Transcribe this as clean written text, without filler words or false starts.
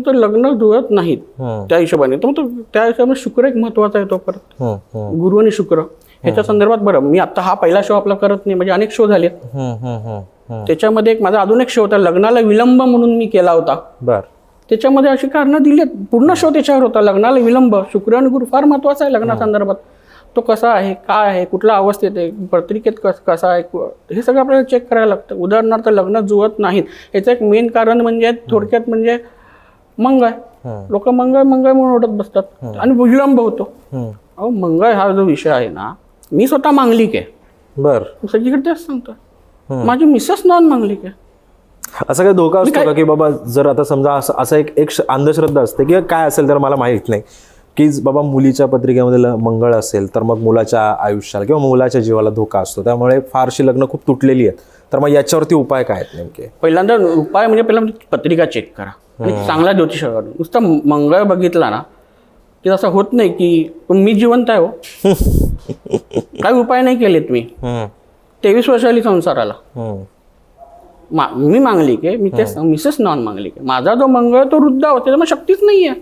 तर लग्न जुळत नाहीत त्या हिशोबाने. तर मग त्या हिशोबाने शुक्र एक महत्वाचा आहे तो परत. गुरु आणि शुक्र ह्याच्या संदर्भात बरं, मी आता हा पहिला शो आपला करत नाही, म्हणजे अनेक शो झाले. त्याच्यामध्ये एक माझा अजून एक शो होता लग्नाला विलंब म्हणून मी केला होता. बर. त्याच्यामध्ये अशी कारणं दिलीत, पूर्ण शो त्याच्यावर होता. लग्नाला विलंब, शुक्र आणि गुरु फार महत्वाचा आहे लग्नासंदर्भात. तो कसा आहे, काय आहे, कुठल्या अवस्थेत आहे, पत्रिकेत कसा आहे, हे सगळं आपल्याला चेक करायला लागतं. उदाहरणार्थ लग्न जुळत नाहीत याचं एक मेन कारण म्हणजे थोडक्यात म्हणजे मंगळ. लोक मंगळ मंगळ म्हणून ओढत बसतात आणि विलंब होतो. अहो मंगळ हा जो विषय आहे ना, मी स्वतः मांगलिक आहे. बर. सगळीकडे तेच सांगतो. माझी मिसेस नॉन मांगलिक आहे. असा काही धोका असतो का की बाबा जर आता समजा असं एक अंधश्रद्धा असते किंवा काय असेल तर मला माहित नाही की बाबा मुलीच्या पत्रिकेमध्ये मंगळ असेल तर मग मुलाच्या आयुष्याला किंवा मुलाच्या जीवाला धोका असतो, त्यामुळे फारशी लग्न खूप तुटलेली आहेत. तर मग याच्यावरती उपाय काय आहेत नेमके? पहिल्यांदा उपाय म्हणजे पहिला पत्रिका चेक करा आणि चांगला ज्योतिषाकडून. नुसतं मंगळ बघितला ना की असं होत नाही की मी जिवंत आहे हो. काही उपाय नाही केलेत मी. 23 वर्षाली संसाराला. मी मांगलिक आहे, मी ते मिसेस नॉन मांगलिक आहे. माझा जो मंगळ तो वृद्ध होते, मग शक्तीच नाहीये.